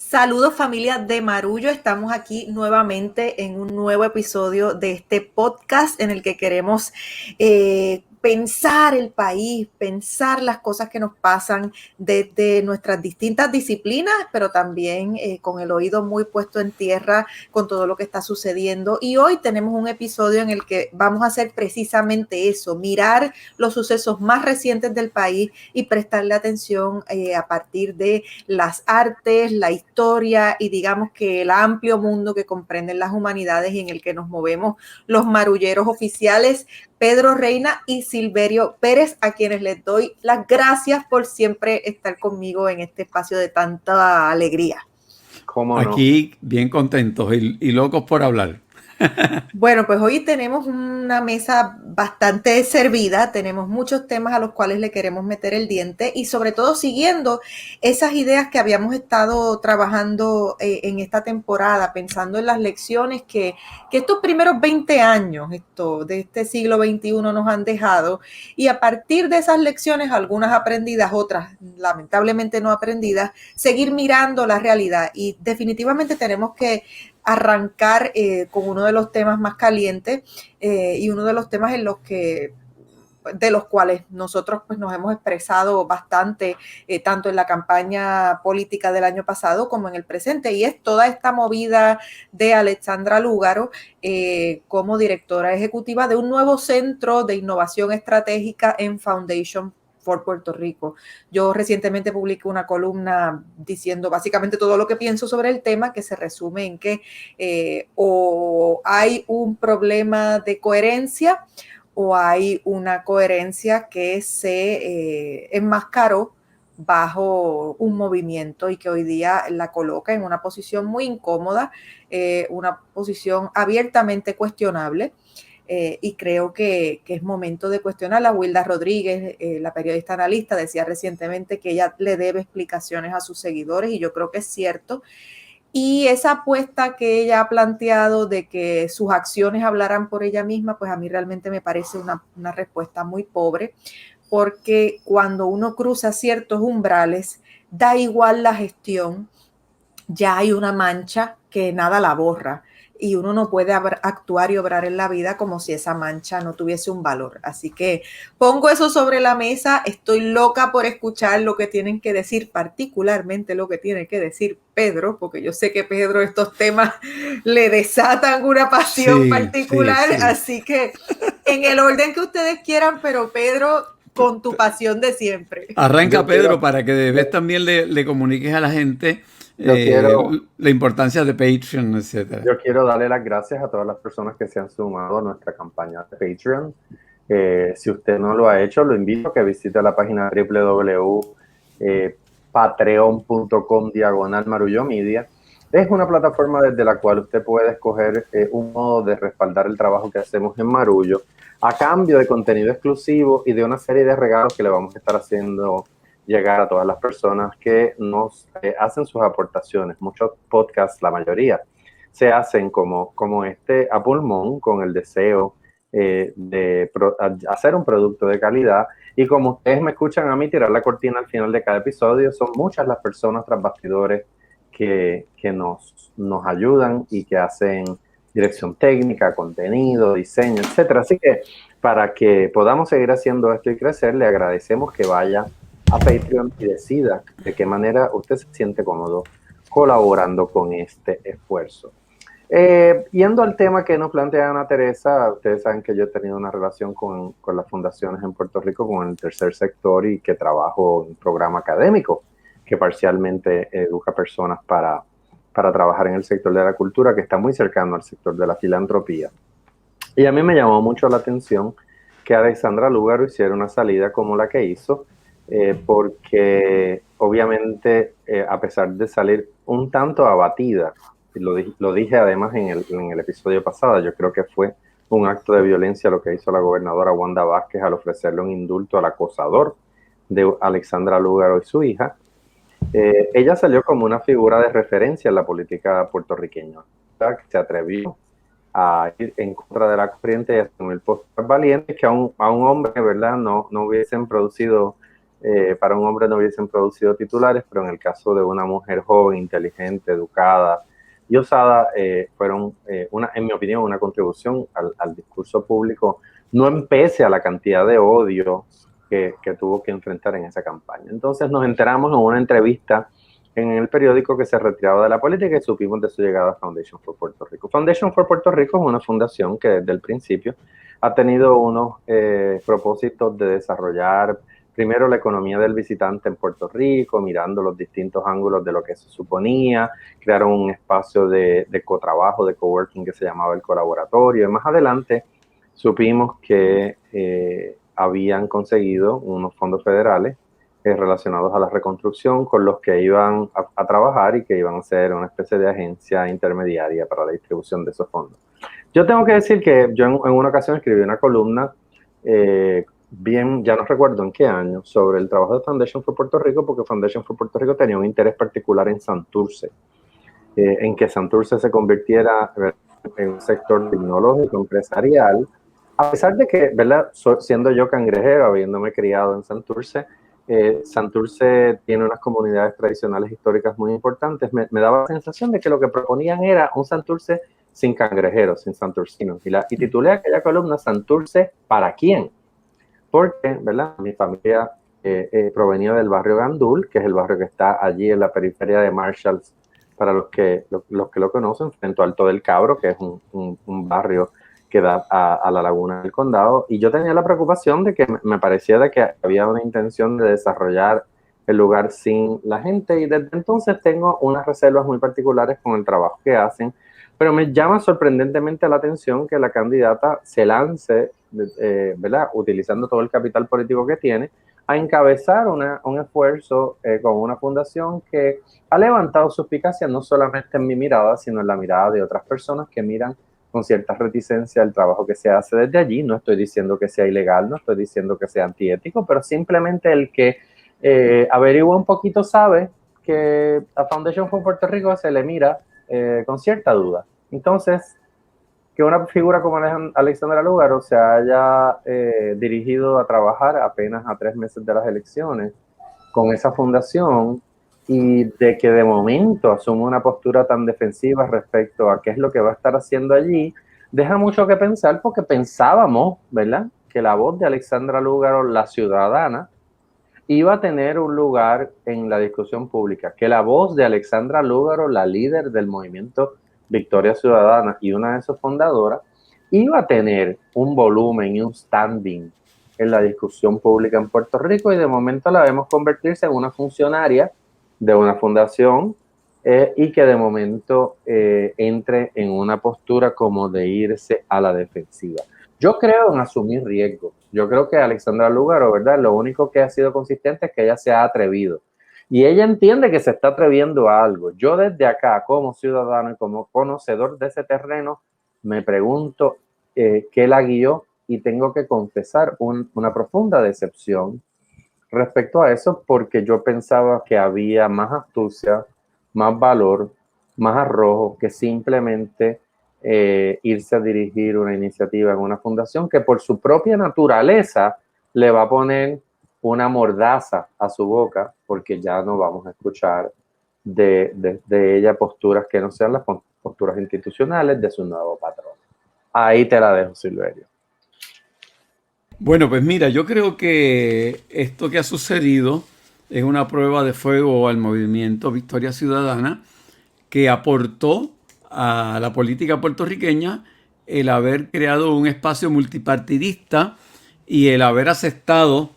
Saludos familia de Marullo, estamos aquí nuevamente en un nuevo episodio de este podcast en el que queremos pensar el país, pensar las cosas que nos pasan desde nuestras distintas disciplinas, pero también con el oído muy puesto en tierra con todo lo que está sucediendo. Y hoy tenemos un episodio en el que vamos a hacer precisamente eso, mirar los sucesos más recientes del país y prestarle atención a partir de las artes, la historia y digamos que el amplio mundo que comprenden las humanidades y en el que nos movemos los marulleros oficiales Pedro Reina y Silverio Pérez, a quienes les doy las gracias por siempre estar conmigo en este espacio de tanta alegría. ¿Cómo no? Aquí bien contentos y locos por hablar. Bueno, pues hoy tenemos una mesa bastante servida, tenemos muchos temas a los cuales le queremos meter el diente y sobre todo siguiendo esas ideas que habíamos estado trabajando en esta temporada, pensando en las lecciones que estos primeros 20 años de este siglo XXI nos han dejado y a partir de esas lecciones, algunas aprendidas, otras lamentablemente no aprendidas, seguir mirando la realidad y definitivamente tenemos que arrancar con uno de los temas más calientes y uno de los temas en los que de los cuales nosotros pues nos hemos expresado bastante tanto en la campaña política del año pasado como en el presente y es toda esta movida de Alexandra Lúgaro como directora ejecutiva de un nuevo centro de innovación estratégica en Foundation for Puerto Rico. Yo recientemente publiqué una columna diciendo básicamente todo lo que pienso sobre el tema, que se resume en que o hay un problema de coherencia o hay una coherencia que se enmascaró bajo un movimiento y que hoy día la coloca en una posición muy incómoda, una posición abiertamente cuestionable. Y creo que es momento de cuestionarla. Wilda Rodríguez, la periodista analista, decía recientemente que ella le debe explicaciones a sus seguidores y yo creo que es cierto. Y esa apuesta que ella ha planteado de que sus acciones hablarán por ella misma, pues a mí realmente me parece una respuesta muy pobre, porque cuando uno cruza ciertos umbrales, da igual la gestión, ya hay una mancha que nada la borra y uno no puede actuar y obrar en la vida como si esa mancha no tuviese un valor. Así que pongo eso sobre la mesa, estoy loca por escuchar lo que tienen que decir, particularmente lo que tiene que decir Pedro, porque yo sé que Pedro estos temas le desatan una pasión particular, Sí. así que en el orden que ustedes quieran, pero Pedro, con tu pasión de siempre. Arranca Yo Pedro quiero, para que después también le comuniques a la gente yo quiero, la importancia de Patreon, etcétera. yo quiero darle las gracias a todas las personas que se han sumado a nuestra campaña de Patreon. Si usted no lo ha hecho, lo invito a que visite la página www.patreon.com/marullomedia. Es una plataforma desde la cual usted puede escoger un modo de respaldar el trabajo que hacemos en Marullo a cambio de contenido exclusivo y de una serie de regalos que le vamos a estar haciendo llegar a todas las personas que nos hacen sus aportaciones. Muchos podcasts, la mayoría, se hacen como este a pulmón con el deseo de hacer un producto de calidad. Y como ustedes me escuchan a mí tirar la cortina al final de cada episodio, son muchas las personas tras bastidores que nos ayudan y que hacen dirección técnica, contenido, diseño, etcétera. Así que para que podamos seguir haciendo esto y crecer, le agradecemos que vaya a Patreon y decida de qué manera usted se siente cómodo colaborando con este esfuerzo. Yendo al tema que nos plantea Ana Teresa, ustedes saben que yo he tenido una relación con las fundaciones en Puerto Rico, con el tercer sector y que trabajo en un programa académico que parcialmente educa personas para trabajar en el sector de la cultura, que está muy cercano al sector de la filantropía. Y a mí me llamó mucho la atención que Alexandra Lúgaro hiciera una salida como la que hizo, porque obviamente, a pesar de salir un tanto abatida, lo dije además en el episodio pasado, yo creo que fue un acto de violencia lo que hizo la gobernadora Wanda Vázquez al ofrecerle un indulto al acosador de Alexandra Lúgaro y su hija. Ella salió como una figura de referencia en la política puertorriqueña, que se atrevió a ir en contra de la corriente y asumir posturas valientes que a un hombre, ¿verdad?, no hubiesen producido para un hombre no hubiesen producido titulares, pero en el caso de una mujer joven, inteligente, educada y osada, fueron, en mi opinión, una contribución al discurso público, no en pese a la cantidad de odio que tuvo que enfrentar en esa campaña. Entonces nos enteramos en una entrevista en el periódico que se retiraba de la política y supimos de su llegada a Foundation for Puerto Rico. Foundation for Puerto Rico es una fundación que desde el principio ha tenido unos propósitos de desarrollar primero la economía del visitante en Puerto Rico, mirando los distintos ángulos de lo que se suponía, crearon un espacio de cotrabajo, de coworking que se llamaba el Colaboratorio, y más adelante supimos que habían conseguido unos fondos federales relacionados a la reconstrucción con los que iban a trabajar y que iban a ser una especie de agencia intermediaria para la distribución de esos fondos. Yo tengo que decir que yo en una ocasión escribí una columna, ya no recuerdo en qué año, sobre el trabajo de Foundation for Puerto Rico, porque Foundation for Puerto Rico tenía un interés particular en Santurce, en que Santurce se convirtiera en un sector tecnológico, empresarial, a pesar de que, ¿verdad? Siendo yo cangrejero, habiéndome criado en Santurce, Santurce tiene unas comunidades tradicionales históricas muy importantes. Me daba la sensación de que lo que proponían era un Santurce sin cangrejeros, sin santurcinos. Y titulé aquella columna Santurce ¿para quién? Porque, ¿verdad? Mi familia provenía del barrio Gandul, que es el barrio que está allí en la periferia de Marshalls, para los que lo conocen, frente al Alto del Cabro, que es un barrio que da a la laguna del condado, y yo tenía la preocupación de que me parecía de que había una intención de desarrollar el lugar sin la gente, y desde entonces tengo unas reservas muy particulares con el trabajo que hacen, pero me llama sorprendentemente la atención que la candidata se lance, ¿verdad?, utilizando todo el capital político que tiene, a encabezar un esfuerzo con una fundación que ha levantado suspicacia no solamente en mi mirada, sino en la mirada de otras personas que miran con cierta reticencia el trabajo que se hace desde allí. No estoy diciendo que sea ilegal, no estoy diciendo que sea antiético, pero simplemente el que averigua un poquito sabe que a Foundation for Puerto Rico se le mira con cierta duda. Entonces, que una figura como Alexandra Lúgaro se haya dirigido a trabajar apenas a 3 meses de las elecciones con esa fundación, y de que de momento asume una postura tan defensiva respecto a qué es lo que va a estar haciendo allí, deja mucho que pensar, porque pensábamos, ¿verdad?, que la voz de Alexandra Lúgaro, la ciudadana, iba a tener un lugar en la discusión pública, que la voz de Alexandra Lúgaro, la líder del movimiento Victoria Ciudadana y una de sus fundadoras, iba a tener un volumen y un standing en la discusión pública en Puerto Rico, y de momento la vemos convertirse en una funcionaria de una fundación y que de momento entre en una postura como de irse a la defensiva. Yo creo en asumir riesgos. Yo creo que Alexandra Lúgaro, ¿verdad?, lo único que ha sido consistente es que ella se ha atrevido. Y ella entiende que se está atreviendo a algo. Yo desde acá, como ciudadano y como conocedor de ese terreno, me pregunto qué la guió, y tengo que confesar una profunda decepción respecto a eso, porque yo pensaba que había más astucia, más valor, más arrojo que simplemente irse a dirigir una iniciativa en una fundación que por su propia naturaleza le va a poner una mordaza a su boca, porque ya no vamos a escuchar de ella posturas que no sean las posturas institucionales de su nuevo patrón. Ahí te la dejo, Silverio. Bueno, pues mira, yo creo que esto que ha sucedido es una prueba de fuego al movimiento Victoria Ciudadana, que aportó a la política puertorriqueña el haber creado un espacio multipartidista y el haber aceptado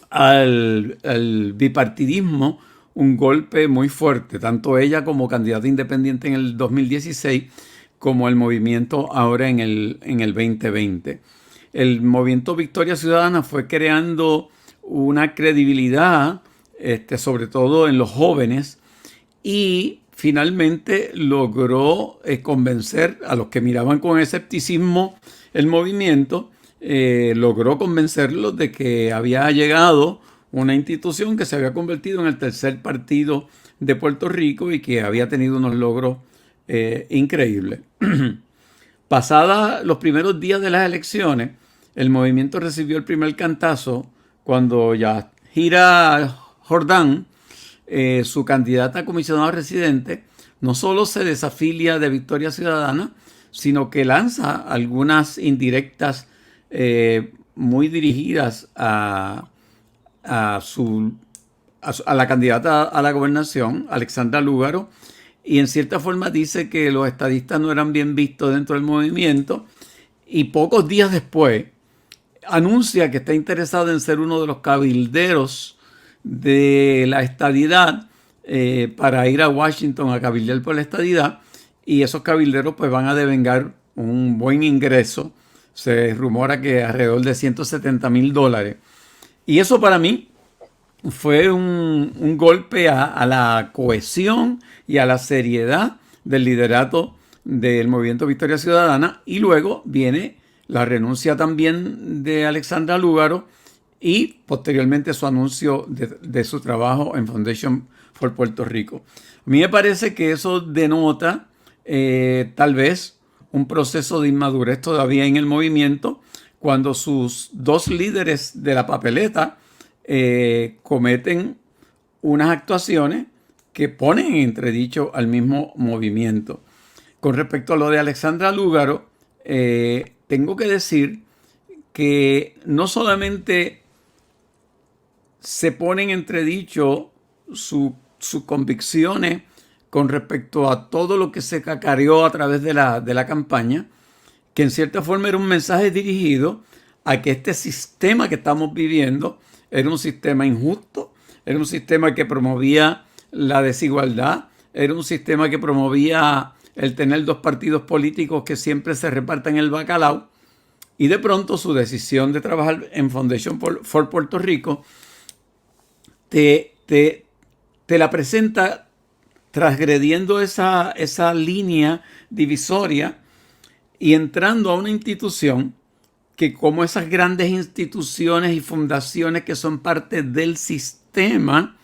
al bipartidismo un golpe muy fuerte, tanto ella como candidata independiente en el 2016 como el movimiento ahora en el 2020. El movimiento Victoria Ciudadana fue creando una credibilidad, sobre todo en los jóvenes, y finalmente logró convencer a los que miraban con escepticismo el movimiento, logró convencerlos de que había llegado una institución que se había convertido en el tercer partido de Puerto Rico y que había tenido unos logros increíbles. Pasada los primeros días de las elecciones, el movimiento recibió el primer cantazo cuando Gira Jordán, su candidata a comisionado residente, no solo se desafilia de Victoria Ciudadana, sino que lanza algunas indirectas muy dirigidas a la candidata a la gobernación, Alexandra Lúgaro, y en cierta forma dice que los estadistas no eran bien vistos dentro del movimiento, y pocos días después anuncia que está interesado en ser uno de los cabilderos de la estadidad para ir a Washington a cabildear por la estadidad, y esos cabilderos pues van a devengar un buen ingreso. Se rumora que alrededor de $170,000. Y eso para mí fue un golpe a la cohesión y a la seriedad del liderato del movimiento Victoria Ciudadana. Y luego viene la renuncia también de Alexandra Lúgaro y posteriormente su anuncio de su trabajo en Foundation for Puerto Rico. A mí me parece que eso denota tal vez un proceso de inmadurez todavía en el movimiento, cuando sus dos líderes de la papeleta cometen unas actuaciones que ponen en entredicho al mismo movimiento. Con respecto a lo de Alexandra Lúgaro, tengo que decir que no solamente se ponen en entredicho sus convicciones con respecto a todo lo que se cacareó a través de la campaña, que en cierta forma era un mensaje dirigido a que este sistema que estamos viviendo era un sistema injusto, era un sistema que promovía la desigualdad, era un sistema que promovía el tener dos partidos políticos que siempre se repartan el bacalao, y de pronto su decisión de trabajar en Foundation for Puerto Rico te la presenta transgrediendo esa línea divisoria y entrando a una institución que, como esas grandes instituciones y fundaciones que son parte del sistema,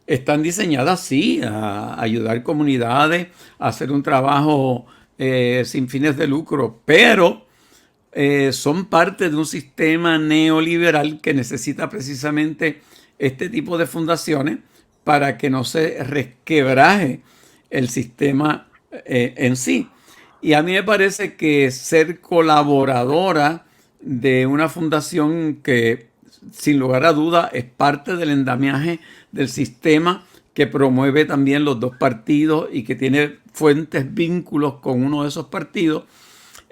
están diseñadas sí a ayudar comunidades, a hacer un trabajo sin fines de lucro, pero son parte de un sistema neoliberal que necesita precisamente este tipo de fundaciones para que no se resquebraje el sistema en sí. Y a mí me parece que ser colaboradora de una fundación que, sin lugar a duda, es parte del andamiaje del sistema, que promueve también los dos partidos y que tiene fuertes vínculos con uno de esos partidos,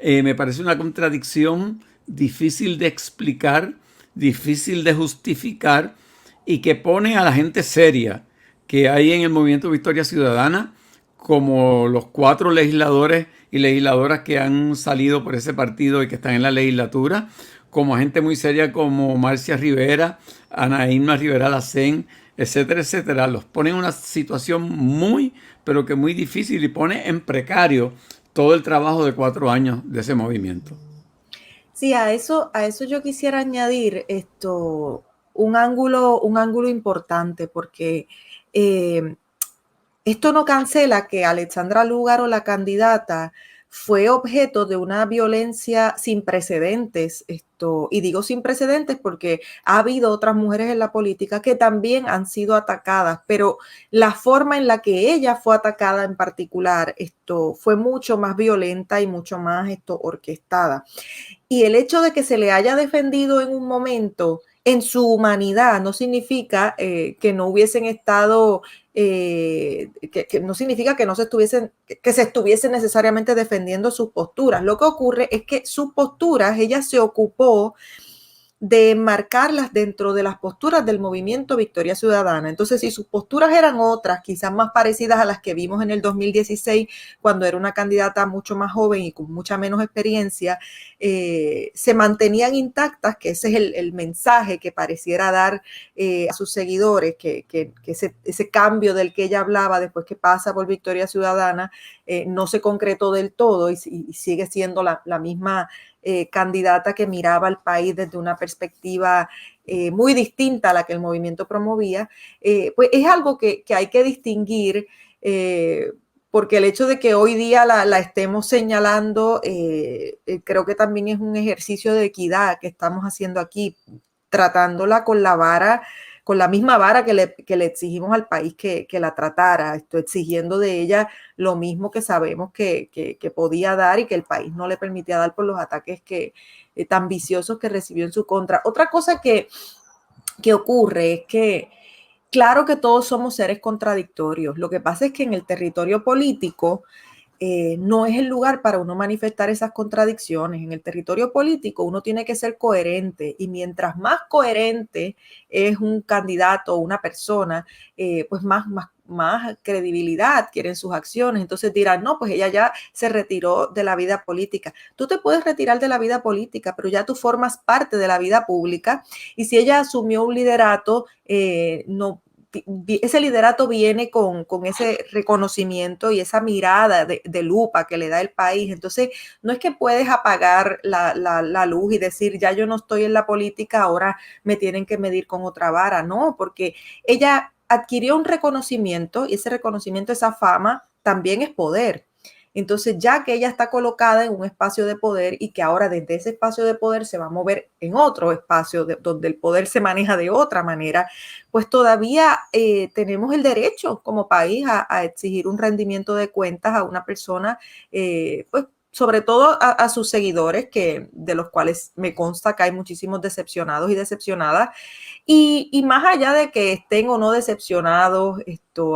me parece una contradicción difícil de explicar, difícil de justificar, y que pone a la gente seria que hay en el movimiento Victoria Ciudadana, como los 4 legisladores y legisladoras que han salido por ese partido y que están en la legislatura, como gente muy seria como Marcia Rivera, Ana Irma Rivera Lacén, etcétera, etcétera. Los pone en una situación muy, pero que muy difícil, y pone en precario todo el trabajo de 4 años de ese movimiento. Sí, a eso yo quisiera añadir un ángulo importante, porque esto no cancela que Alexandra Lúgaro, la candidata, fue objeto de una violencia sin precedentes. Y digo sin precedentes porque ha habido otras mujeres en la política que también han sido atacadas, pero la forma en la que ella fue atacada en particular, fue mucho más violenta y mucho más orquestada. Y el hecho de que se le haya defendido en un momento en su humanidad no significa que no hubiesen estado, que no significa que se estuviesen necesariamente defendiendo sus posturas. Lo que ocurre es que sus posturas, ella se ocupó de marcarlas dentro de las posturas del movimiento Victoria Ciudadana. Entonces, si sus posturas eran otras, quizás más parecidas a las que vimos en el 2016, cuando era una candidata mucho más joven y con mucha menos experiencia, se mantenían intactas, que ese es el mensaje que pareciera dar a sus seguidores, que ese cambio del que ella hablaba después que pasa por Victoria Ciudadana no se concretó del todo y sigue siendo la misma candidata que miraba al país desde una perspectiva muy distinta a la que el movimiento promovía, pues es algo que hay que distinguir, porque el hecho de que hoy día la estemos señalando, creo que también es un ejercicio de equidad que estamos haciendo aquí, tratándola con la vara con la misma vara que le exigimos al país que la tratara, exigiendo de ella lo mismo que sabemos que podía dar y que el país no le permitía dar por los ataques tan viciosos que recibió en su contra. Otra cosa que ocurre es que claro que todos somos seres contradictorios. Lo que pasa es que en el territorio político no es el lugar para uno manifestar esas contradicciones. En el territorio político uno tiene que ser coherente y mientras más coherente es un candidato o una persona, pues más credibilidad quieren sus acciones. Entonces dirán, no, pues ella ya se retiró de la vida política. Tú te puedes retirar de la vida política, pero ya tú formas parte de la vida pública y si ella asumió un liderato, ese liderato viene con ese reconocimiento y esa mirada de lupa que le da el país. Entonces, no es que puedes apagar la luz y decir, ya yo no estoy en la política, ahora me tienen que medir con otra vara. No, porque ella adquirió un reconocimiento y ese reconocimiento, esa fama, también es poder. Entonces, ya que ella está colocada en un espacio de poder y que ahora desde ese espacio de poder se va a mover en otro espacio donde el poder se maneja de otra manera, pues todavía tenemos el derecho como país a exigir un rendimiento de cuentas a una persona, pues sobre todo a sus seguidores, de los cuales me consta que hay muchísimos decepcionados y decepcionadas. Y más allá de que estén o no decepcionados,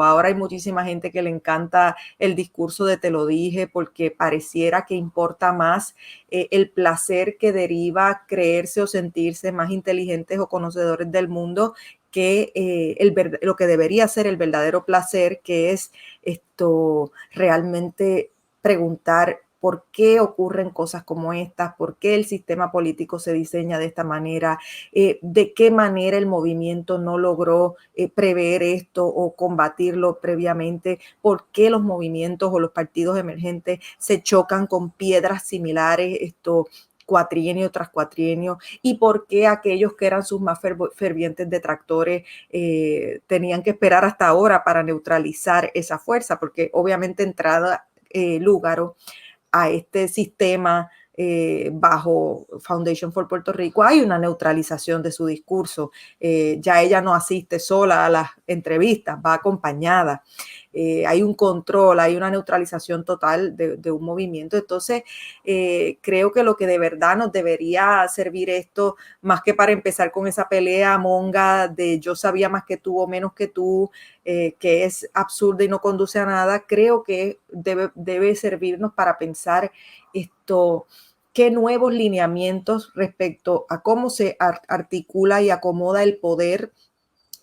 ahora hay muchísima gente que le encanta el discurso de te lo dije, porque pareciera que importa más el placer que deriva creerse o sentirse más inteligentes o conocedores del mundo que lo que debería ser el verdadero placer, que es realmente preguntar por qué ocurren cosas como estas, por qué el sistema político se diseña de esta manera, de qué manera el movimiento no logró prever esto o combatirlo previamente, por qué los movimientos o los partidos emergentes se chocan con piedras similares, cuatrienio tras cuatrienio, y por qué aquellos que eran sus más fervientes detractores tenían que esperar hasta ahora para neutralizar esa fuerza, porque obviamente entrada Lúgaro a este sistema bajo Foundation for Puerto Rico, hay una neutralización de su discurso. Ya ella no asiste sola a las entrevistas, va acompañada. Hay un control, hay una neutralización total de un movimiento. Entonces, creo que lo que de verdad nos debería servir esto, más que para empezar con esa pelea monga de yo sabía más que tú o menos que tú, que es absurda y no conduce a nada, creo que debe servirnos para pensar qué nuevos lineamientos respecto a cómo se articula y acomoda el poder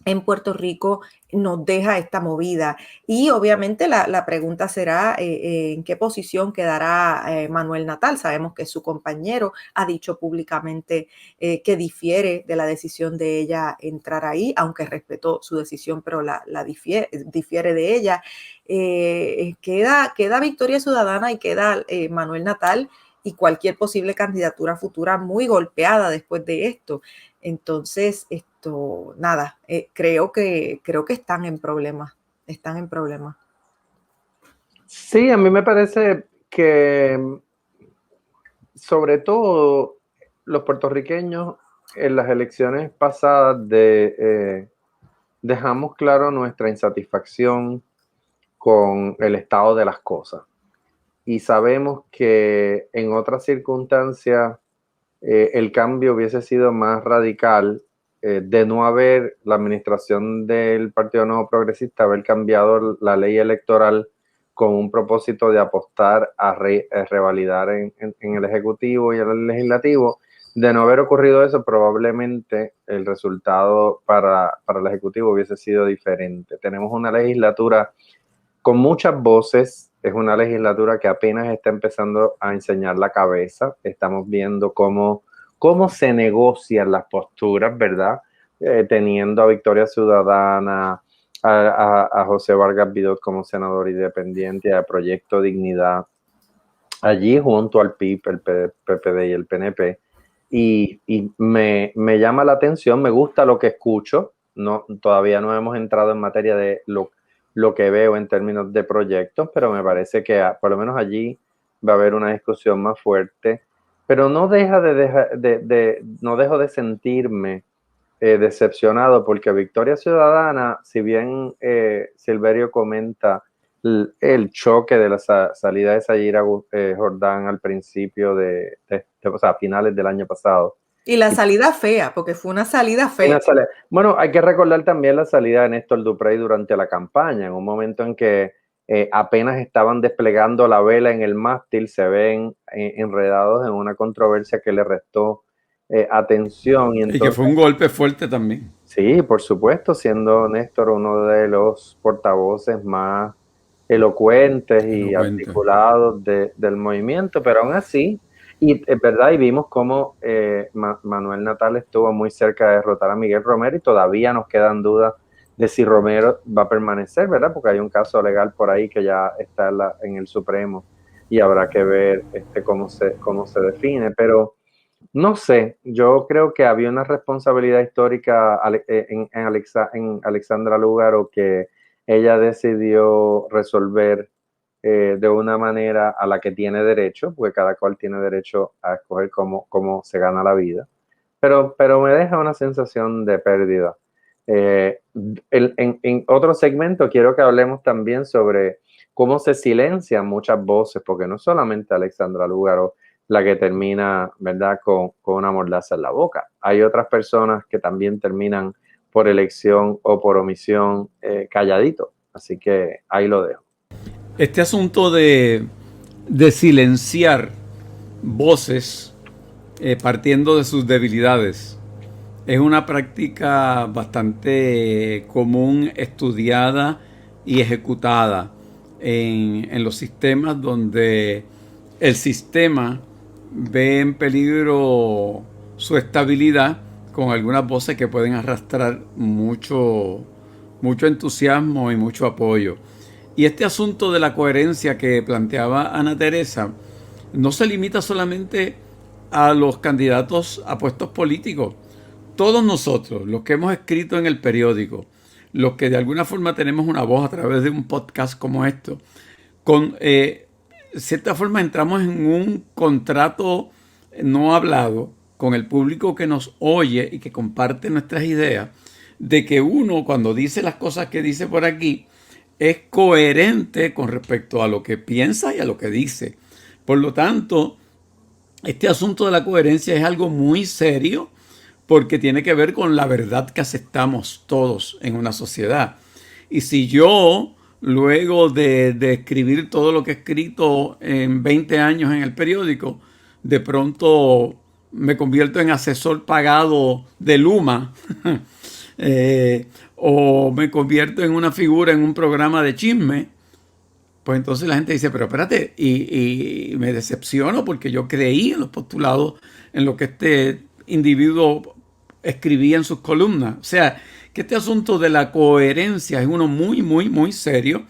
en Puerto Rico nos deja esta movida. Y obviamente la pregunta será en qué posición quedará Manuel Natal. Sabemos que su compañero ha dicho públicamente que difiere de la decisión de ella entrar ahí, aunque respetó su decisión, pero la difiere de ella. Queda Victoria Ciudadana y queda Manuel Natal y cualquier posible candidatura futura muy golpeada después de esto. Entonces, nada, creo que están en problemas, Sí, a mí me parece que sobre todo los puertorriqueños en las elecciones pasadas dejamos claro nuestra insatisfacción con el estado de las cosas y sabemos que en otras circunstancias el cambio hubiese sido más radical de no haber la administración del Partido Nuevo Progresista, haber cambiado la ley electoral con un propósito de apostar a revalidar en el Ejecutivo y en el Legislativo. De no haber ocurrido eso, probablemente el resultado para el Ejecutivo hubiese sido diferente. Tenemos una legislatura con muchas voces, es una legislatura que apenas está empezando a enseñar la cabeza. Estamos viendo cómo se negocian las posturas, ¿verdad? Teniendo a Victoria Ciudadana, a José Vargas Vidot como senador independiente, a Proyecto Dignidad, allí junto al PIB, el PPD y el PNP. Y me llama la atención, me gusta lo que escucho. No, todavía no hemos entrado en materia de lo que veo en términos de proyectos, pero me parece que por lo menos allí va a haber una discusión más fuerte. Pero no dejo de sentirme decepcionado porque Victoria Ciudadana, si bien Silverio comenta el choque de la salida de Sayira Jordán al principio o sea, a finales del año pasado. Y la salida fea, porque fue una salida fea. Bueno, hay que recordar también la salida de Néstor Duprey durante la campaña, en un momento en que apenas estaban desplegando la vela en el mástil, se ven enredados en una controversia que le restó atención. Y que fue un golpe fuerte también. Sí, por supuesto, siendo Néstor uno de los portavoces más elocuentes y articulados del movimiento, pero aún así, y es verdad, y vimos cómo Manuel Natal estuvo muy cerca de derrotar a Miguel Romero, y todavía nos quedan dudas de si Romero va a permanecer, ¿verdad? Porque hay un caso legal por ahí que ya está en el Supremo y habrá que ver cómo se define, pero no sé, yo creo que había una responsabilidad histórica en Alexandra Lúgaro que ella decidió resolver de una manera a la que tiene derecho, porque cada cual tiene derecho a escoger cómo se gana la vida, pero me deja una sensación de pérdida. En otro segmento quiero que hablemos también sobre cómo se silencian muchas voces, porque no solamente Alexandra Lúgaro la que termina, ¿verdad?, con una mordaza en la boca. Hay otras personas que también terminan por elección o por omisión calladito. Así que ahí lo dejo. Este asunto de silenciar voces partiendo de sus debilidades es una práctica bastante común, estudiada y ejecutada en los sistemas donde el sistema ve en peligro su estabilidad con algunas voces que pueden arrastrar mucho entusiasmo y mucho apoyo. Y este asunto de la coherencia que planteaba Ana Teresa no se limita solamente a los candidatos a puestos políticos. Todos nosotros, los que hemos escrito en el periódico, los que de alguna forma tenemos una voz a través de un podcast como esto, con cierta forma entramos en un contrato no hablado con el público que nos oye y que comparte nuestras ideas, de que uno, cuando dice las cosas que dice por aquí, es coherente con respecto a lo que piensa y a lo que dice. Por lo tanto, este asunto de la coherencia es algo muy serio porque tiene que ver con la verdad que aceptamos todos en una sociedad. Y si yo, luego de escribir todo lo que he escrito en 20 años en el periódico, de pronto me convierto en asesor pagado de Luma, o me convierto en una figura en un programa de chisme, pues entonces la gente dice, pero espérate, y me decepciono porque yo creí en los postulados, en lo que este individuo escribía en sus columnas. O sea, que este asunto de la coherencia es uno muy, muy, muy serio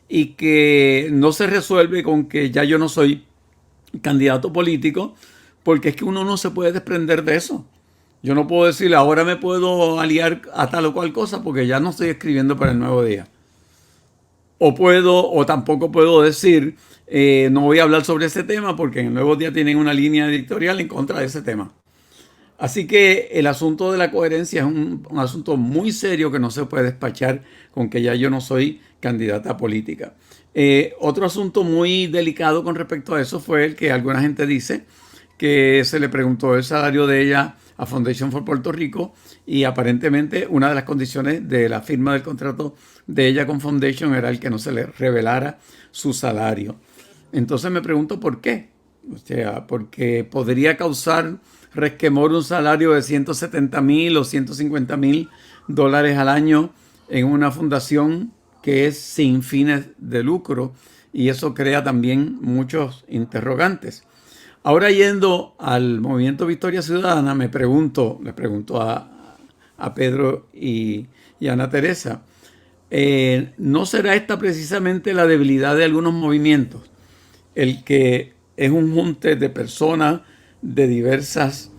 y que no se resuelve con que ya yo no soy candidato político, porque es que uno no se puede desprender de eso. Yo no puedo decirle, ahora me puedo aliar a tal o cual cosa porque ya no estoy escribiendo para el Nuevo Día. O tampoco puedo decir, no voy a hablar sobre ese tema porque en el Nuevo Día tienen una línea editorial en contra de ese tema. Así que el asunto de la coherencia es un asunto muy serio que no se puede despachar con que ya yo no soy candidata política. Otro asunto muy delicado con respecto a eso fue el que alguna gente dice que se le preguntó el salario de ella a Foundation for Puerto Rico y aparentemente una de las condiciones de la firma del contrato de ella con Foundation era el que no se le revelara su salario. Entonces me pregunto por qué. O sea, porque podría causar resquemor un salario de $170,000 o $150,000 al año en una fundación que es sin fines de lucro, y eso crea también muchos interrogantes. Ahora, yendo al movimiento Victoria Ciudadana, le pregunto a Pedro y a Ana Teresa, ¿no será esta precisamente la debilidad de algunos movimientos? El que es un junte de personas de diversas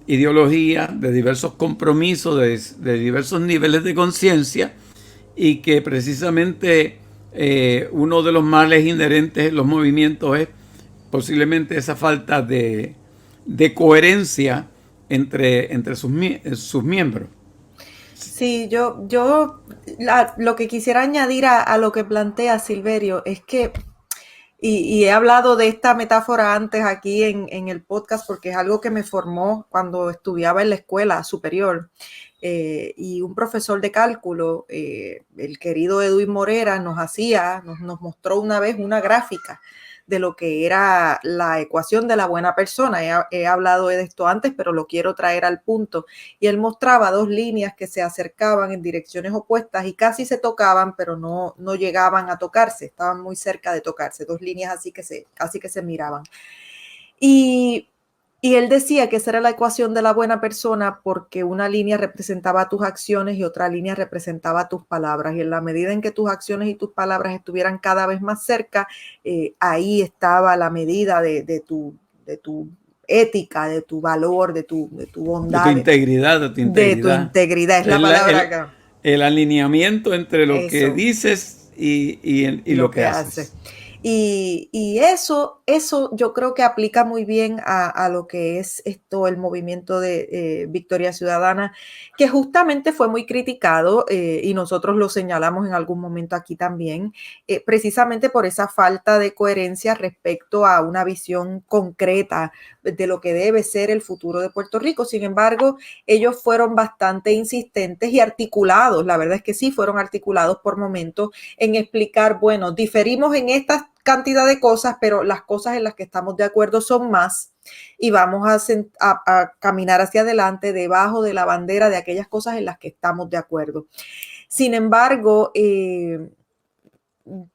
ideologías, de diversos compromisos, de diversos niveles de conciencia, y que precisamente uno de los males inherentes en los movimientos es posiblemente esa falta de coherencia entre sus miembros. Sí, lo que quisiera añadir a lo que plantea Silverio es que, y he hablado de esta metáfora antes aquí en el podcast porque es algo que me formó cuando estudiaba en la escuela superior. Y un profesor de cálculo, el querido Edwin Morera, nos mostró una vez una gráfica de lo que era la ecuación de la buena persona. He hablado de esto antes, pero lo quiero traer al punto. Y él mostraba dos líneas que se acercaban en direcciones opuestas y casi se tocaban, pero no llegaban a tocarse, estaban muy cerca de tocarse, dos líneas así que se miraban. Y, y él decía que esa era la ecuación de la buena persona porque una línea representaba tus acciones y otra línea representaba tus palabras. Y en la medida en que tus acciones y tus palabras estuvieran cada vez más cerca, ahí estaba la medida de tu ética, de tu valor, de tu De tu bondad, integridad, de tu de tu integridad. integridad. Es la El, palabra el- acá. el alineamiento entre lo que Eso. dices y Y lo lo que que hace. haces. Y eso yo creo que aplica muy bien a lo que es esto, el movimiento de Victoria Ciudadana, que justamente fue muy criticado y nosotros lo señalamos en algún momento aquí también, precisamente por esa falta de coherencia respecto a una visión concreta de lo que debe ser el futuro de Puerto Rico. Sin embargo, ellos fueron bastante insistentes y articulados, la verdad es que sí, fueron articulados por momentos en explicar, bueno, diferimos en esta cantidad de cosas, pero las cosas en las que estamos de acuerdo son más y vamos a caminar hacia adelante debajo de la bandera de aquellas cosas en las que estamos de acuerdo. Sin embargo,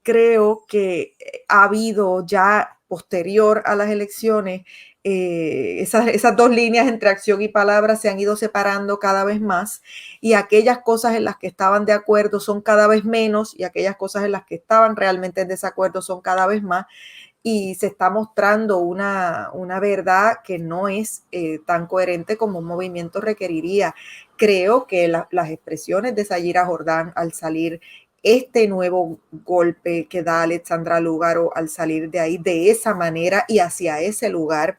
creo que ha habido ya posterior a las elecciones, esas dos líneas entre acción y palabra se han ido separando cada vez más y aquellas cosas en las que estaban de acuerdo son cada vez menos y aquellas cosas en las que estaban realmente en desacuerdo son cada vez más y se está mostrando una verdad que no es tan coherente como un movimiento requeriría. Creo que las expresiones de Sayira Jordán al salir, este nuevo golpe que da Alexandra Lúgaro al salir de ahí de esa manera y hacia ese lugar,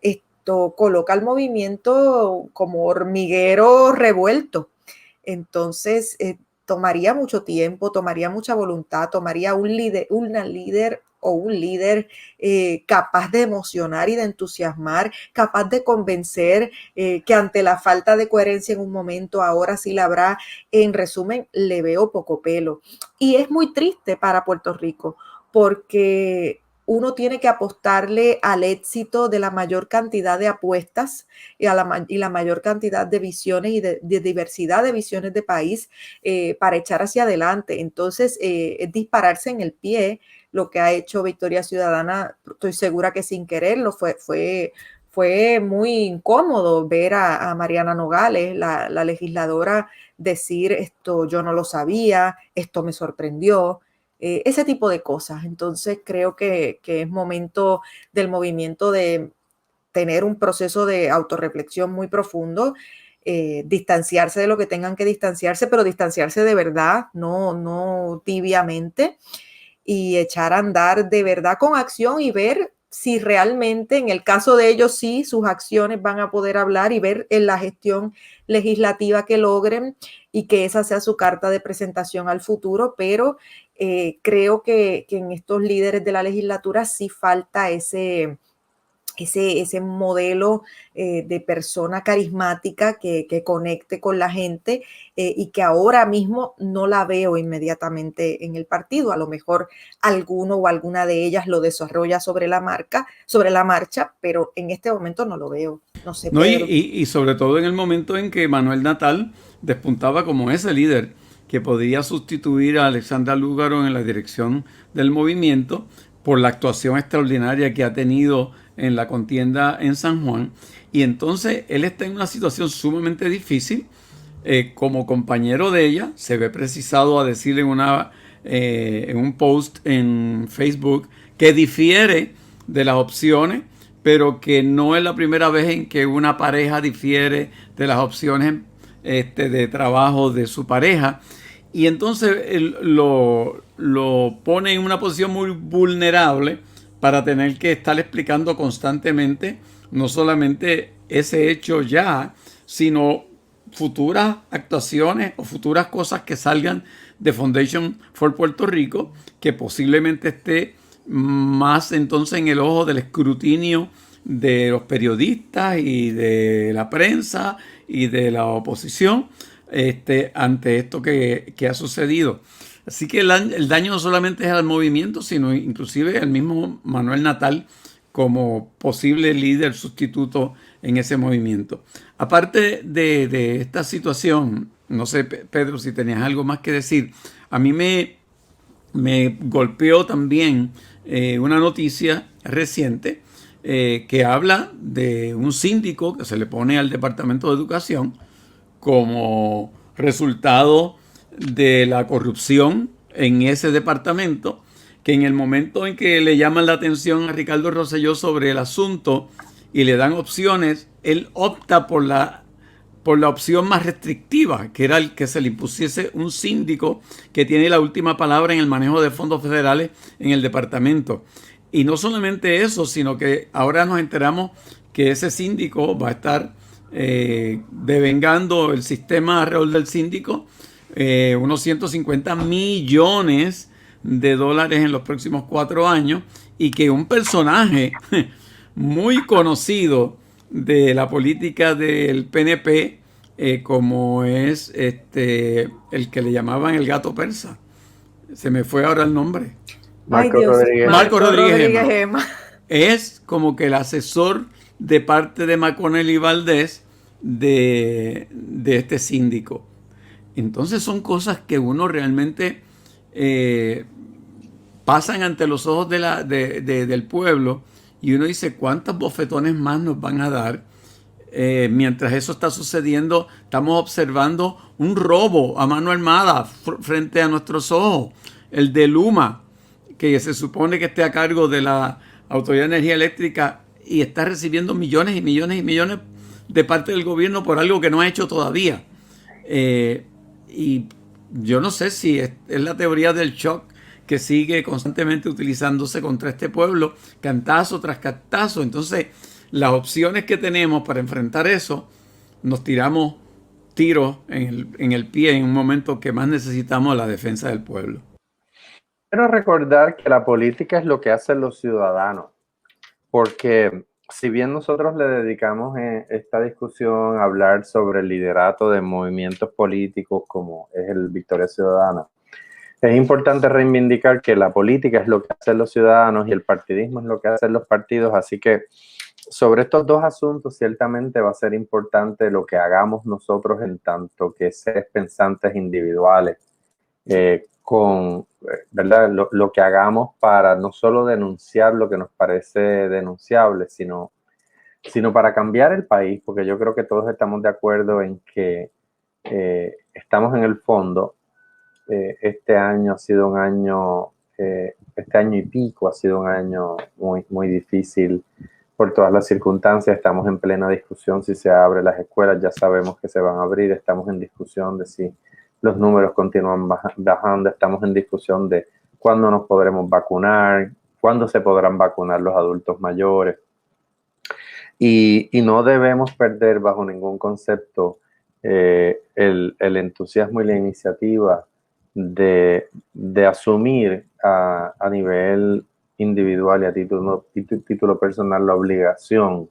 esto coloca al movimiento como hormiguero revuelto. Entonces, tomaría mucho tiempo, tomaría mucha voluntad, tomaría una líder o un líder capaz de emocionar y de entusiasmar, capaz de convencer que ante la falta de coherencia en un momento, ahora sí la habrá. En resumen, le veo poco pelo. Y es muy triste para Puerto Rico porque uno tiene que apostarle al éxito de la mayor cantidad de apuestas y la mayor cantidad de visiones y de diversidad de visiones de país para echar hacia adelante. Entonces, es dispararse en el pie lo que ha hecho Victoria Ciudadana. Estoy segura que sin quererlo fue muy incómodo ver a Mariana Nogales, la legisladora, decir esto yo no lo sabía, esto me sorprendió. Ese tipo de cosas. Entonces creo que es momento del movimiento de tener un proceso de autorreflexión muy profundo, distanciarse de lo que tengan que distanciarse, pero distanciarse de verdad, no tibiamente, y echar a andar de verdad con acción y ver si realmente, en el caso de ellos, sí, sus acciones van a poder hablar y ver en la gestión legislativa que logren y que esa sea su carta de presentación al futuro, pero creo que en estos líderes de la legislatura sí falta ese modelo de persona carismática que conecte con la gente y que ahora mismo no la veo inmediatamente en el partido. A lo mejor alguno o alguna de ellas lo desarrolla sobre la marcha, pero en este momento no lo veo. No sé, No, Pedro. y sobre todo en el momento en que Manuel Natal despuntaba como ese líder que podía sustituir a Alexandra Lúgaro en la dirección del movimiento por la actuación extraordinaria que ha tenido en la contienda en San Juan. Y entonces él está en una situación sumamente difícil. Como compañero de ella, se ve precisado a decir en un post en Facebook que difiere de las opciones, pero que no es la primera vez en que una pareja difiere de las opciones de trabajo de su pareja. Y entonces él lo pone en una posición muy vulnerable para tener que estar explicando constantemente no solamente ese hecho ya, sino futuras actuaciones o futuras cosas que salgan de Foundation for Puerto Rico, que posiblemente esté más entonces en el ojo del escrutinio de los periodistas y de la prensa y de la oposición ante esto que ha sucedido. Así que el daño no solamente es al movimiento, sino inclusive al mismo Manuel Natal como posible líder sustituto en ese movimiento. Aparte de esta situación, no sé, Pedro, si tenías algo más que decir, a mí me golpeó también una noticia reciente que habla de un síndico que se le pone al Departamento de Educación como resultado de la corrupción en ese departamento, que en el momento en que le llaman la atención a Ricardo Rosselló sobre el asunto y le dan opciones, él opta por la opción más restrictiva, que era el que se le impusiese un síndico que tiene la última palabra en el manejo de fondos federales en el departamento. Y no solamente eso, sino que ahora nos enteramos que ese síndico va a estar devengando el sistema alrededor del síndico unos 150 millones de dólares en los próximos 4 años, y que un personaje muy conocido de la política del PNP, como es el que le llamaban el gato persa, se me fue ahora el nombre. Marco Rodríguez. Marco Rodríguez Gema. Es como que el asesor de parte de McConnell y Valdés de este síndico. Entonces son cosas que uno realmente pasan ante los ojos del pueblo, y uno dice, ¿cuántos bofetones más nos van a dar? Mientras eso está sucediendo, estamos observando un robo a mano armada frente a nuestros ojos, el de Luma, que se supone que esté a cargo de la Autoridad de Energía Eléctrica y está recibiendo millones y millones y millones de parte del gobierno por algo que no ha hecho todavía. Y yo no sé si es la teoría del shock que sigue constantemente utilizándose contra este pueblo, cantazo tras cantazo. Entonces, las opciones que tenemos para enfrentar eso, nos tiramos tiros en el pie en un momento que más necesitamos la defensa del pueblo. Quiero recordar que la política es lo que hacen los ciudadanos, porque si bien nosotros le dedicamos esta discusión a hablar sobre el liderato de movimientos políticos como es el Victoria Ciudadana, es importante reivindicar que la política es lo que hacen los ciudadanos y el partidismo es lo que hacen los partidos. Así que sobre estos dos asuntos ciertamente va a ser importante lo que hagamos nosotros en tanto que seres pensantes individuales, ¿verdad? Lo que hagamos para no solo denunciar lo que nos parece denunciable, sino para cambiar el país, porque yo creo que todos estamos de acuerdo en que estamos en el fondo. Este año ha sido un año, este año y pico ha sido un año muy, muy difícil por todas las circunstancias. Estamos en plena discusión si se abren las escuelas, ya sabemos que se van a abrir, estamos en discusión de si los números continúan bajando, estamos en discusión de cuándo nos podremos vacunar, cuándo se podrán vacunar los adultos mayores. Y no debemos perder bajo ningún concepto el entusiasmo y la iniciativa de asumir a nivel individual y a título personal la obligación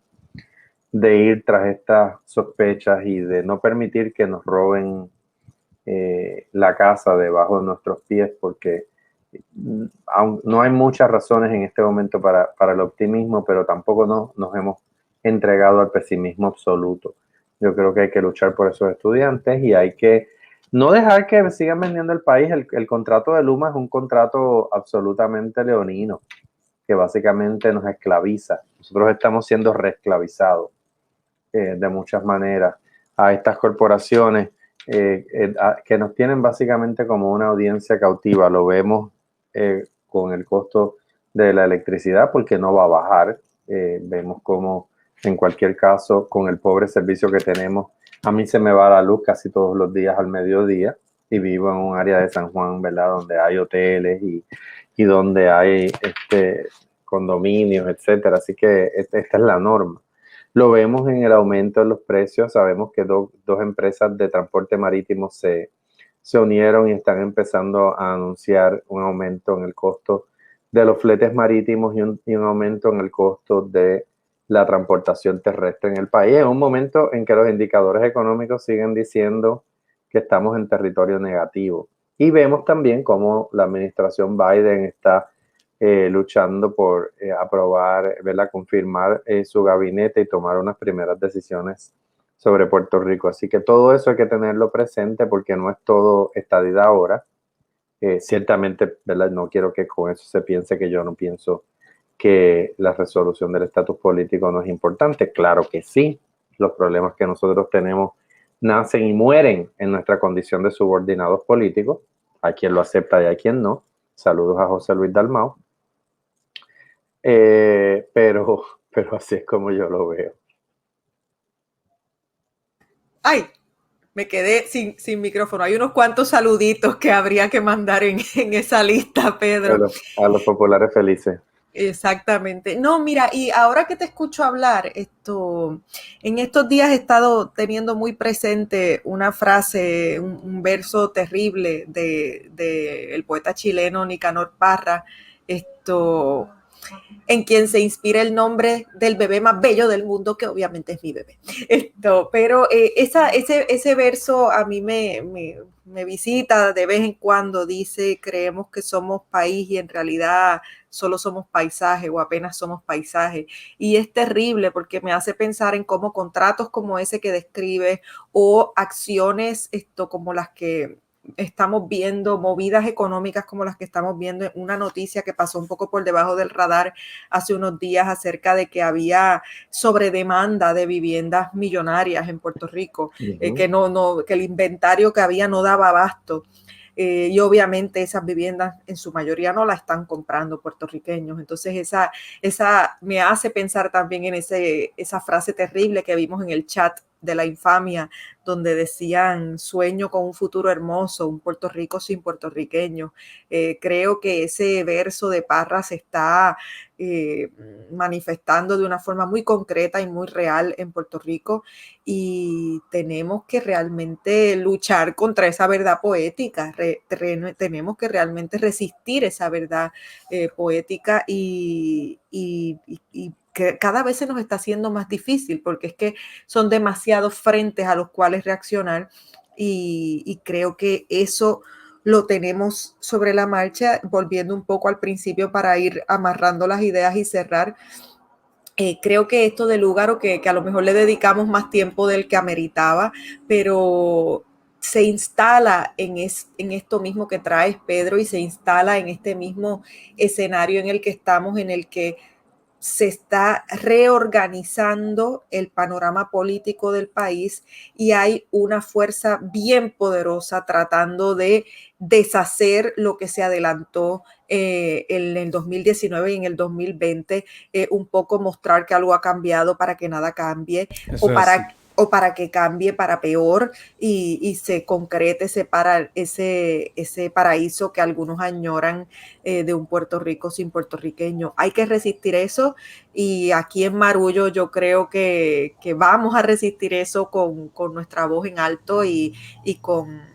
de ir tras estas sospechas y de no permitir que nos roben la casa debajo de nuestros pies, porque no hay muchas razones en este momento para el optimismo, pero tampoco nos hemos entregado al pesimismo absoluto. Yo creo que hay que luchar por esos estudiantes y hay que no dejar que sigan vendiendo el país. El contrato de Luma es un contrato absolutamente leonino, que básicamente nos esclaviza. Nosotros estamos siendo reesclavizados de muchas maneras a estas corporaciones que nos tienen básicamente como una audiencia cautiva. Lo vemos con el costo de la electricidad, porque no va a bajar. Vemos como en cualquier caso, con el pobre servicio que tenemos, a mí se me va la luz casi todos los días al mediodía, y vivo en un área de San Juan, ¿verdad?, donde hay hoteles y donde hay condominios, etcétera. Así que esta es la norma. Lo vemos en el aumento de los precios. Sabemos que dos empresas de transporte marítimo se unieron y están empezando a anunciar un aumento en el costo de los fletes marítimos y un aumento en el costo de la transportación terrestre en el país. En un momento en que los indicadores económicos siguen diciendo que estamos en territorio negativo. Y vemos también cómo la administración Biden está luchando por aprobar, ¿verdad? Confirmar su gabinete y tomar unas primeras decisiones sobre Puerto Rico. Así que todo eso hay que tenerlo presente porque no es todo estadidad ahora. Ciertamente, ¿verdad? No quiero que con eso se piense que yo no pienso que la resolución del estatus político no es importante. Claro que sí. Los problemas que nosotros tenemos nacen y mueren en nuestra condición de subordinados políticos. Hay quien lo acepta y hay quien no. Saludos a José Luis Dalmau. Pero así es como yo lo veo. Ay, me quedé sin micrófono. Hay unos cuantos saluditos que habría que mandar en esa lista, Pedro. A los populares felices. Exactamente. No, mira, y ahora que te escucho hablar, en estos días he estado teniendo muy presente una frase, un verso terrible de el poeta chileno Nicanor Parra, en quien se inspira el nombre del bebé más bello del mundo, que obviamente es mi bebé. Pero ese verso a mí me visita de vez en cuando. Dice: creemos que somos país y en realidad solo somos paisaje o apenas somos paisaje. Y es terrible porque me hace pensar en cómo contratos como ese que describe o acciones como las que estamos viendo, movidas económicas como las que estamos viendo, en una noticia que pasó un poco por debajo del radar hace unos días acerca de que había sobredemanda de viviendas millonarias en Puerto Rico, que el inventario que había no daba abasto. Y obviamente esas viviendas en su mayoría no la están comprando puertorriqueños. Entonces esa me hace pensar también en esa frase terrible que vimos en el chat de la infamia, donde decían: sueño con un futuro hermoso, un Puerto Rico sin puertorriqueños. Creo que ese verso de Parra se está manifestando de una forma muy concreta y muy real en Puerto Rico, y tenemos que realmente luchar contra esa verdad poética, tenemos que realmente resistir esa verdad poética y que cada vez se nos está haciendo más difícil porque es que son demasiados frentes a los cuales reaccionar, y creo que eso lo tenemos sobre la marcha. Volviendo un poco al principio para ir amarrando las ideas y cerrar, creo que esto del Lúgaro, que a lo mejor le dedicamos más tiempo del que ameritaba, pero se instala en esto mismo que traes, Pedro, y se instala en este mismo escenario en el que estamos, en el que se está reorganizando el panorama político del país y hay una fuerza bien poderosa tratando de deshacer lo que se adelantó en el 2019 y en el 2020, un poco mostrar que algo ha cambiado para que nada cambie. Eso o para que cambie para peor y se concrete ese paraíso que algunos añoran, de un Puerto Rico sin puertorriqueños. Hay que resistir eso, y aquí en Marullo yo creo que vamos a resistir eso con nuestra voz en alto y con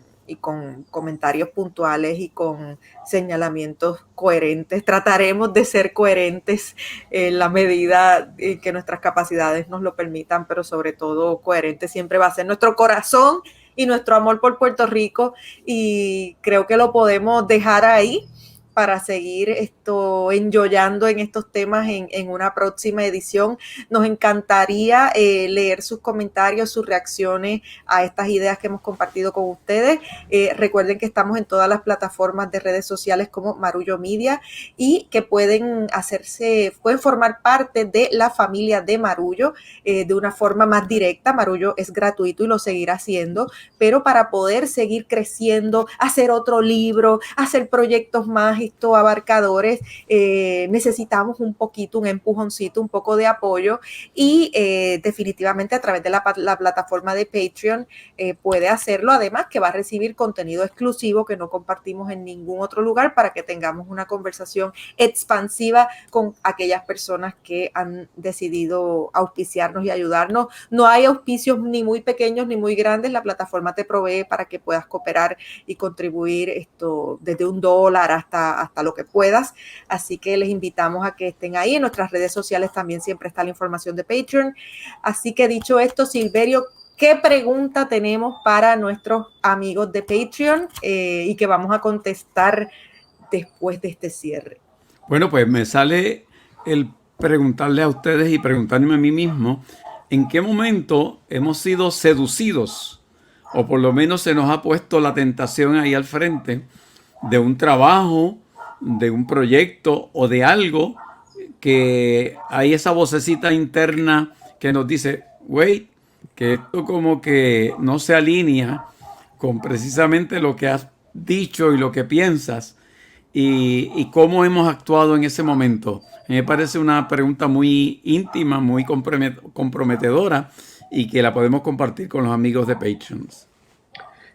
comentarios puntuales y con señalamientos coherentes. Trataremos de ser coherentes en la medida en que nuestras capacidades nos lo permitan, pero sobre todo coherente siempre va a ser nuestro corazón y nuestro amor por Puerto Rico, y creo que lo podemos dejar ahí para seguir enjoyando en estos temas en una próxima edición. Nos encantaría leer sus comentarios, sus reacciones a estas ideas que hemos compartido con ustedes. Recuerden que estamos en todas las plataformas de redes sociales como Marullo Media, y que pueden formar parte de la familia de Marullo de una forma más directa. Marullo es gratuito y lo seguirá siendo, pero para poder seguir creciendo, hacer otro libro, hacer proyectos más abarcadores, necesitamos un poquito, un empujoncito, un poco de apoyo y definitivamente a través de la plataforma de Patreon puede hacerlo, además que va a recibir contenido exclusivo que no compartimos en ningún otro lugar para que tengamos una conversación expansiva con aquellas personas que han decidido auspiciarnos y ayudarnos. No hay auspicios ni muy pequeños ni muy grandes, la plataforma te provee para que puedas cooperar y contribuir desde $1 hasta lo que puedas, así que les invitamos a que estén ahí. En nuestras redes sociales también siempre está la información de Patreon. Así que dicho esto, Silverio, ¿qué pregunta tenemos para nuestros amigos de Patreon y que vamos a contestar después de este cierre? Bueno, pues me sale el preguntarle a ustedes y preguntarme a mí mismo en qué momento hemos sido seducidos o por lo menos se nos ha puesto la tentación ahí al frente de un trabajo, de un proyecto o de algo que hay esa vocecita interna que nos dice, wait, que esto como que no se alinea con precisamente lo que has dicho y lo que piensas y cómo hemos actuado en ese momento. Me parece una pregunta muy íntima, muy comprometedora y que la podemos compartir con los amigos de Patreons.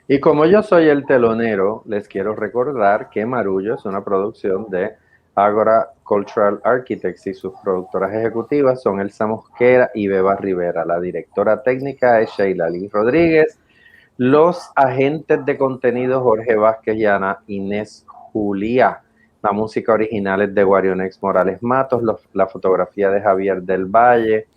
Y como yo soy el telonero, les quiero recordar que Marullo es una producción de Agora Cultural Architects y sus productoras ejecutivas son Elsa Mosquera y Beba Rivera. La directora técnica es Sheila Lee Rodríguez. Los agentes de contenido Jorge Vázquez y Ana Inés Julia. La música original es de Guarionex Morales Matos, la fotografía de Javier del Valle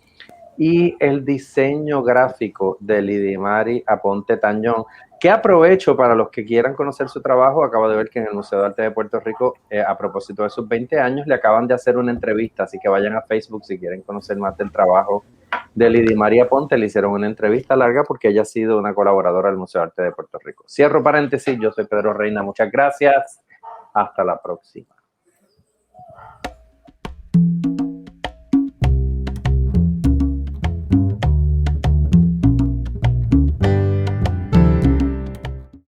y el diseño gráfico de Lidimari Aponte Tañón, que aprovecho para los que quieran conocer su trabajo. Acabo de ver que en el Museo de Arte de Puerto Rico, a propósito de sus 20 años, le acaban de hacer una entrevista, así que vayan a Facebook si quieren conocer más del trabajo de Lidimari Aponte. Le hicieron una entrevista larga porque ella ha sido una colaboradora del Museo de Arte de Puerto Rico. Cierro paréntesis, yo soy Pedro Reina, muchas gracias, hasta la próxima.